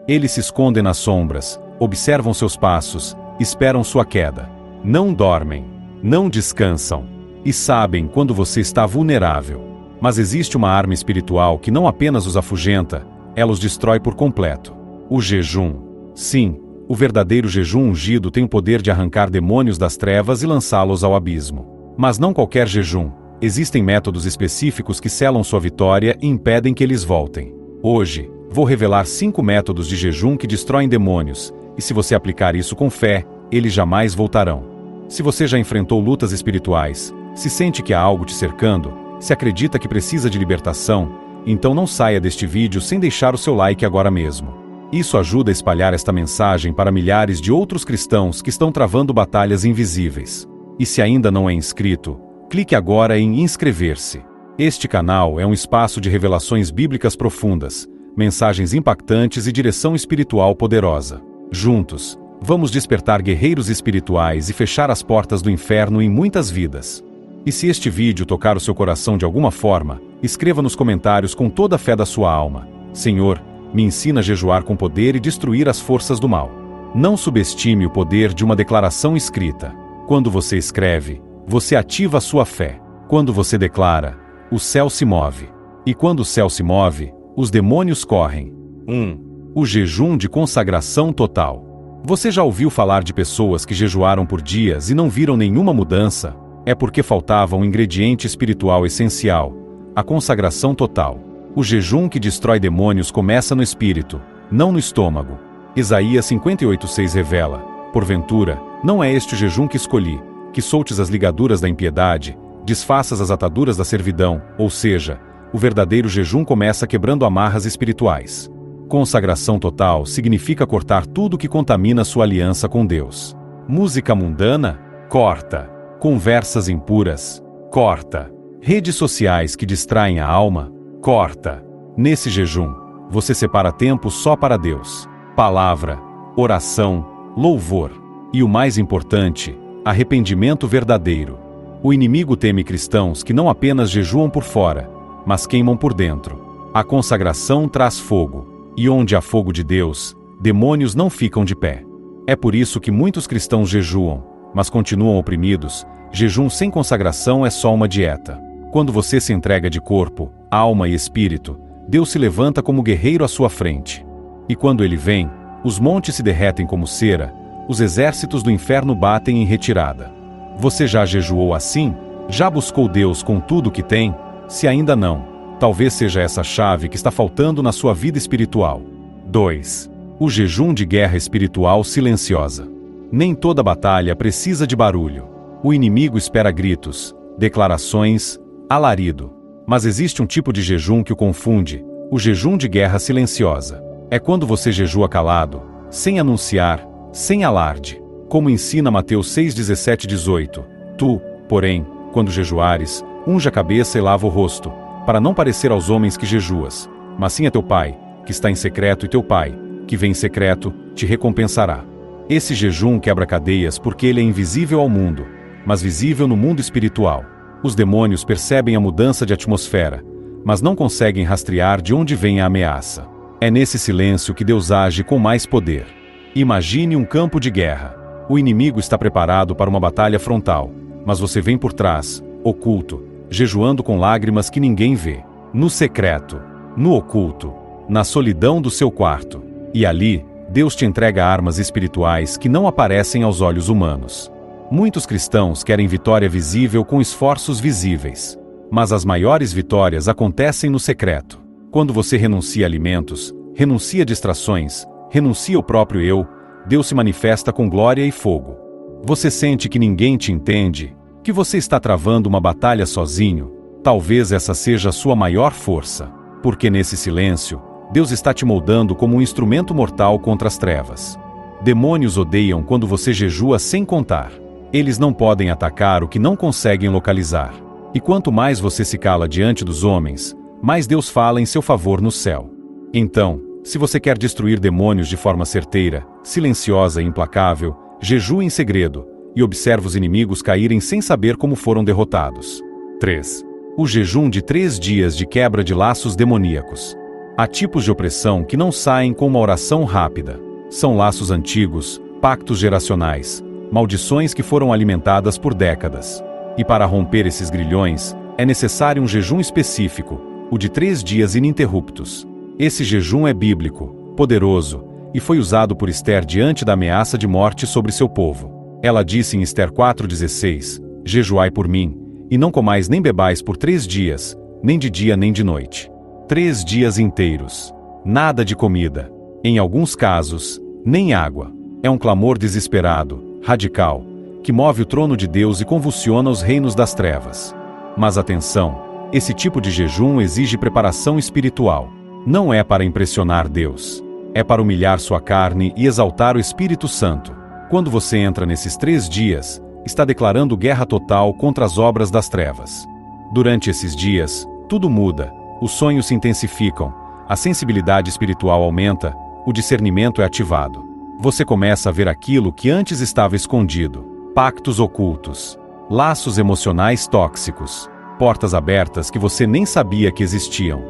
Eles se escondem nas sombras, observam seus passos, esperam sua queda. Não dormem, não descansam, e sabem quando você está vulnerável. Mas existe uma arma espiritual que não apenas os afugenta, ela os destrói por completo. O jejum. Sim, o verdadeiro jejum ungido tem o poder de arrancar demônios das trevas e lançá-los ao abismo. Mas não qualquer jejum. Existem métodos específicos que selam sua vitória e impedem que eles voltem. Hoje, vou revelar 5 métodos de jejum que destroem demônios, e se você aplicar isso com fé, eles jamais voltarão. Se você já enfrentou lutas espirituais, se sente que há algo te cercando, se acredita que precisa de libertação, então não saia deste vídeo sem deixar o seu like agora mesmo. Isso ajuda a espalhar esta mensagem para milhares de outros cristãos que estão travando batalhas invisíveis. E se ainda não é inscrito, clique agora em inscrever-se. Este canal é um espaço de revelações bíblicas profundas, mensagens impactantes e direção espiritual poderosa. Juntos, vamos despertar guerreiros espirituais e fechar as portas do inferno em muitas vidas. E se este vídeo tocar o seu coração de alguma forma, escreva nos comentários com toda a fé da sua alma: Senhor, me ensina a jejuar com poder e destruir as forças do mal. Não subestime o poder de uma declaração escrita. Quando você escreve, você ativa a sua fé. Quando você declara, o céu se move. E quando o céu se move, os demônios correm. 1. O jejum de consagração total. Você já ouviu falar de pessoas que jejuaram por dias e não viram nenhuma mudança? É porque faltava um ingrediente espiritual essencial: a consagração total. O jejum que destrói demônios começa no espírito, não no estômago. Isaías 58:6 revela: porventura, não é este o jejum que escolhi, que soltes as ligaduras da impiedade, desfaças as ataduras da servidão, ou seja, o verdadeiro jejum começa quebrando amarras espirituais. Consagração total significa cortar tudo que contamina sua aliança com Deus. Música mundana? Corta. Conversas impuras? Corta. Redes sociais que distraem a alma? Corta. Nesse jejum, você separa tempo só para Deus. Palavra, oração, louvor. E o mais importante, arrependimento verdadeiro. O inimigo teme cristãos que não apenas jejuam por fora, mas queimam por dentro. A consagração traz fogo, e onde há fogo de Deus, demônios não ficam de pé. É por isso que muitos cristãos jejuam, mas continuam oprimidos. Jejum sem consagração é só uma dieta. Quando você se entrega de corpo, alma e espírito, Deus se levanta como guerreiro à sua frente. E quando ele vem, os montes se derretem como cera, os exércitos do inferno batem em retirada. Você já jejuou assim? Já buscou Deus com tudo o que tem? Se ainda não, talvez seja essa chave que está faltando na sua vida espiritual. 2. O jejum de guerra espiritual silenciosa. Nem toda batalha precisa de barulho. O inimigo espera gritos, declarações, alarido. Mas existe um tipo de jejum que o confunde: o jejum de guerra silenciosa. É quando você jejua calado, sem anunciar, sem alarde. Como ensina Mateus 6:17-18. Tu, porém, quando jejuares, unge a cabeça e lava o rosto, para não parecer aos homens que jejuas, mas sim a teu Pai, que está em secreto, e teu Pai, que vem em secreto, te recompensará. Esse jejum quebra cadeias porque ele é invisível ao mundo, mas visível no mundo espiritual. Os demônios percebem a mudança de atmosfera, mas não conseguem rastrear de onde vem a ameaça. É nesse silêncio que Deus age com mais poder. Imagine um campo de guerra. O inimigo está preparado para uma batalha frontal, mas você vem por trás, oculto, jejuando com lágrimas que ninguém vê. No secreto, no oculto, na solidão do seu quarto. E ali, Deus te entrega armas espirituais que não aparecem aos olhos humanos. Muitos cristãos querem vitória visível com esforços visíveis. Mas as maiores vitórias acontecem no secreto. Quando você renuncia a alimentos, renuncia a distrações, renuncia ao próprio eu, Deus se manifesta com glória e fogo. Você sente que ninguém te entende, que você está travando uma batalha sozinho? Talvez essa seja a sua maior força, porque nesse silêncio, Deus está te moldando como um instrumento mortal contra as trevas. Demônios odeiam quando você jejua sem contar. Eles não podem atacar o que não conseguem localizar. E quanto mais você se cala diante dos homens, mais Deus fala em seu favor no céu. Então, se você quer destruir demônios de forma certeira, silenciosa e implacável, jejue em segredo e observe os inimigos caírem sem saber como foram derrotados. 3. O jejum de 3 dias de quebra de laços demoníacos. Há tipos de opressão que não saem com uma oração rápida. São laços antigos, pactos geracionais, maldições que foram alimentadas por décadas. E para romper esses grilhões, é necessário um jejum específico, o de 3 dias ininterruptos. Esse jejum é bíblico, poderoso, e foi usado por Ester diante da ameaça de morte sobre seu povo. Ela disse em Ester 4,16, jejuai por mim, e não comais nem bebais por 3 dias, nem de dia nem de noite. 3 dias inteiros. Nada de comida. Em alguns casos, nem água. É um clamor desesperado, radical, que move o trono de Deus e convulsiona os reinos das trevas. Mas atenção, esse tipo de jejum exige preparação espiritual. Não é para impressionar Deus. É para humilhar sua carne e exaltar o Espírito Santo. Quando você entra nesses 3 dias, está declarando guerra total contra as obras das trevas. Durante esses dias, tudo muda, os sonhos se intensificam, a sensibilidade espiritual aumenta, o discernimento é ativado. Você começa a ver aquilo que antes estava escondido. Pactos ocultos, laços emocionais tóxicos, portas abertas que você nem sabia que existiam.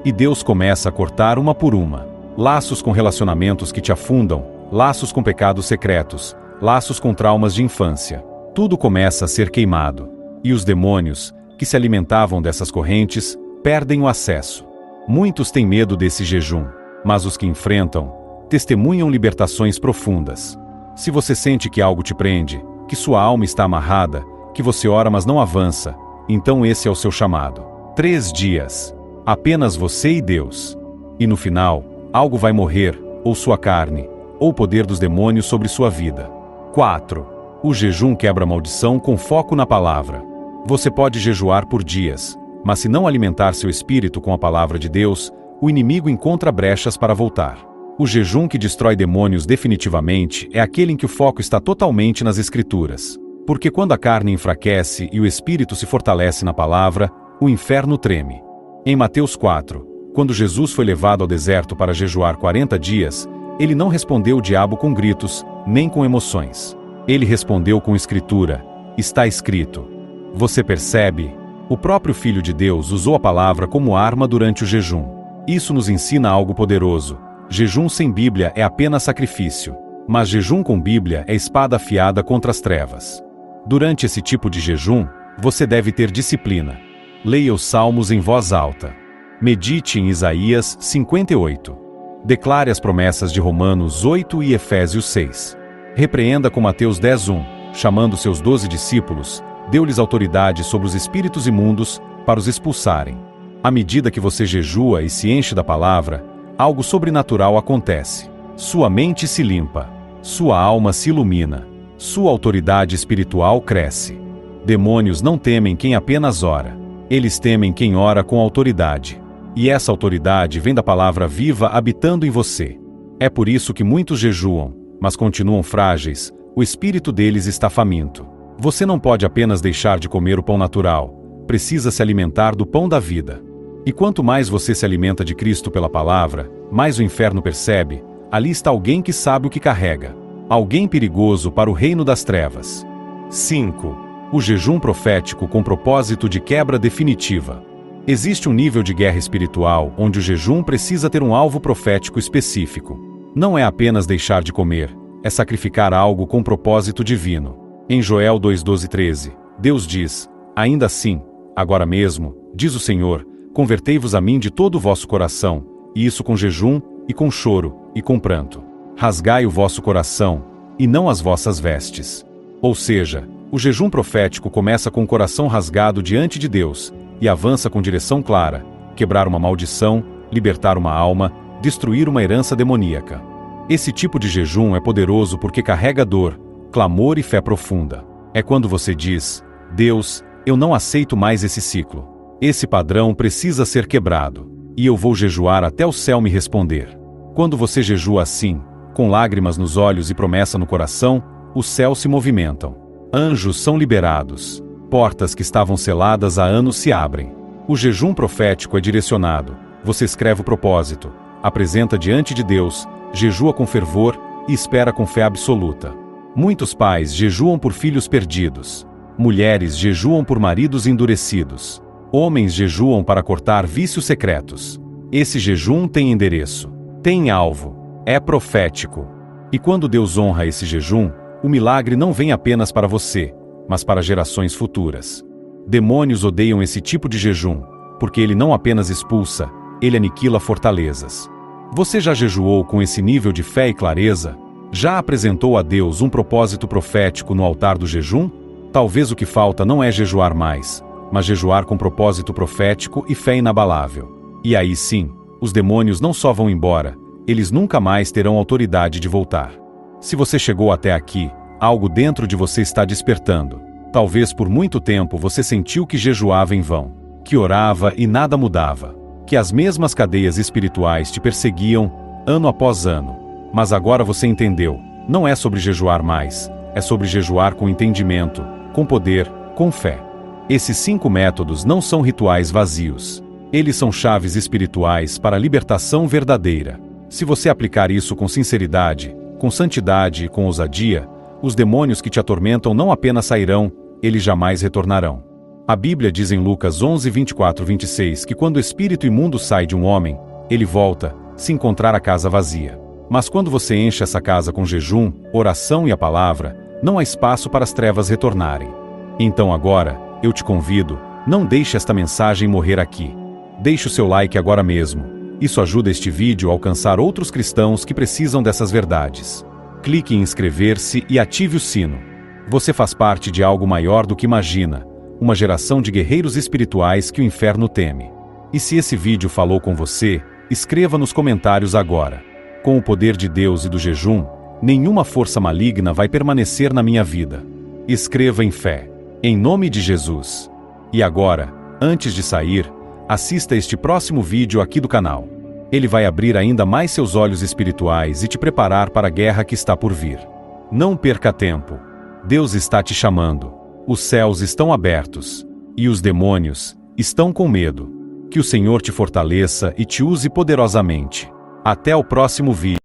E Deus começa a cortar uma por uma. Laços com relacionamentos que te afundam, laços com pecados secretos, laços com traumas de infância. Tudo começa a ser queimado. E os demônios, que se alimentavam dessas correntes, perdem o acesso. Muitos têm medo desse jejum, mas os que enfrentam, testemunham libertações profundas. Se você sente que algo te prende, que sua alma está amarrada, que você ora mas não avança, então esse é o seu chamado. 3 dias. Apenas você e Deus. E no final, algo vai morrer, ou sua carne, ou o poder dos demônios sobre sua vida. 4. O jejum quebra a maldição com foco na palavra. Você pode jejuar por dias, mas se não alimentar seu espírito com a palavra de Deus, o inimigo encontra brechas para voltar. O jejum que destrói demônios definitivamente é aquele em que o foco está totalmente nas Escrituras. Porque quando a carne enfraquece e o espírito se fortalece na palavra, o inferno treme. Em Mateus 4, quando Jesus foi levado ao deserto para jejuar 40 dias, ele não respondeu o diabo com gritos, nem com emoções. Ele respondeu com Escritura: está escrito. Você percebe? O próprio Filho de Deus usou a palavra como arma durante o jejum. Isso nos ensina algo poderoso. Jejum sem Bíblia é apenas sacrifício, mas jejum com Bíblia é espada afiada contra as trevas. Durante esse tipo de jejum, você deve ter disciplina. Leia os Salmos em voz alta. Medite em Isaías 58. Declare as promessas de Romanos 8 e Efésios 6. Repreenda com Mateus 10:1, chamando seus 12 discípulos, deu-lhes autoridade sobre os espíritos imundos para os expulsarem. À medida que você jejua e se enche da palavra, algo sobrenatural acontece. Sua mente se limpa, sua alma se ilumina, sua autoridade espiritual cresce. Demônios não temem quem apenas ora, eles temem quem ora com autoridade. E essa autoridade vem da palavra viva habitando em você. É por isso que muitos jejuam, mas continuam frágeis, o espírito deles está faminto. Você não pode apenas deixar de comer o pão natural, precisa se alimentar do pão da vida. E quanto mais você se alimenta de Cristo pela palavra, mais o inferno percebe, ali está alguém que sabe o que carrega. Alguém perigoso para o reino das trevas. 5. O jejum profético com propósito de quebra definitiva. Existe um nível de guerra espiritual onde o jejum precisa ter um alvo profético específico. Não é apenas deixar de comer, é sacrificar algo com propósito divino. Em Joel 2:12-13, Deus diz: ainda assim, agora mesmo, diz o Senhor, convertei-vos a mim de todo o vosso coração, e isso com jejum, e com choro, e com pranto. Rasgai o vosso coração, e não as vossas vestes. Ou seja, o jejum profético começa com o coração rasgado diante de Deus, e avança com direção clara, quebrar uma maldição, libertar uma alma, destruir uma herança demoníaca. Esse tipo de jejum é poderoso porque carrega dor, clamor e fé profunda. É quando você diz: Deus, eu não aceito mais esse ciclo. Esse padrão precisa ser quebrado, e eu vou jejuar até o céu me responder. Quando você jejua assim, com lágrimas nos olhos e promessa no coração, os céus se movimentam. Anjos são liberados. Portas que estavam seladas há anos se abrem. O jejum profético é direcionado. Você escreve o propósito, apresenta diante de Deus, jejua com fervor e espera com fé absoluta. Muitos pais jejuam por filhos perdidos. Mulheres jejuam por maridos endurecidos. Homens jejuam para cortar vícios secretos. Esse jejum tem endereço, tem alvo, é profético. E quando Deus honra esse jejum, o milagre não vem apenas para você, mas para gerações futuras. Demônios odeiam esse tipo de jejum, porque ele não apenas expulsa, ele aniquila fortalezas. Você já jejuou com esse nível de fé e clareza? Já apresentou a Deus um propósito profético no altar do jejum? Talvez o que falta não é jejuar mais, mas jejuar com propósito profético e fé inabalável. E aí sim, os demônios não só vão embora, eles nunca mais terão autoridade de voltar. Se você chegou até aqui, algo dentro de você está despertando. Talvez por muito tempo você sentiu que jejuava em vão, que orava e nada mudava, que as mesmas cadeias espirituais te perseguiam ano após ano. Mas agora você entendeu, não é sobre jejuar mais, é sobre jejuar com entendimento, com poder, com fé. Esses 5 métodos não são rituais vazios. Eles são chaves espirituais para a libertação verdadeira. Se você aplicar isso com sinceridade, com santidade e com ousadia, os demônios que te atormentam não apenas sairão, eles jamais retornarão. A Bíblia diz em Lucas 11, 24-26 que quando o espírito imundo sai de um homem, ele volta, se encontrar a casa vazia. Mas quando você enche essa casa com jejum, oração e a palavra, não há espaço para as trevas retornarem. Então agora, eu te convido, não deixe esta mensagem morrer aqui. Deixe o seu like agora mesmo. Isso ajuda este vídeo a alcançar outros cristãos que precisam dessas verdades. Clique em inscrever-se e ative o sino. Você faz parte de algo maior do que imagina, uma geração de guerreiros espirituais que o inferno teme. E se esse vídeo falou com você, escreva nos comentários agora. Com o poder de Deus e do jejum, nenhuma força maligna vai permanecer na minha vida. Escreva em fé, em nome de Jesus. E agora, antes de sair, assista este próximo vídeo aqui do canal. Ele vai abrir ainda mais seus olhos espirituais e te preparar para a guerra que está por vir. Não perca tempo. Deus está te chamando. Os céus estão abertos. E os demônios estão com medo. Que o Senhor te fortaleça e te use poderosamente. Até o próximo vídeo.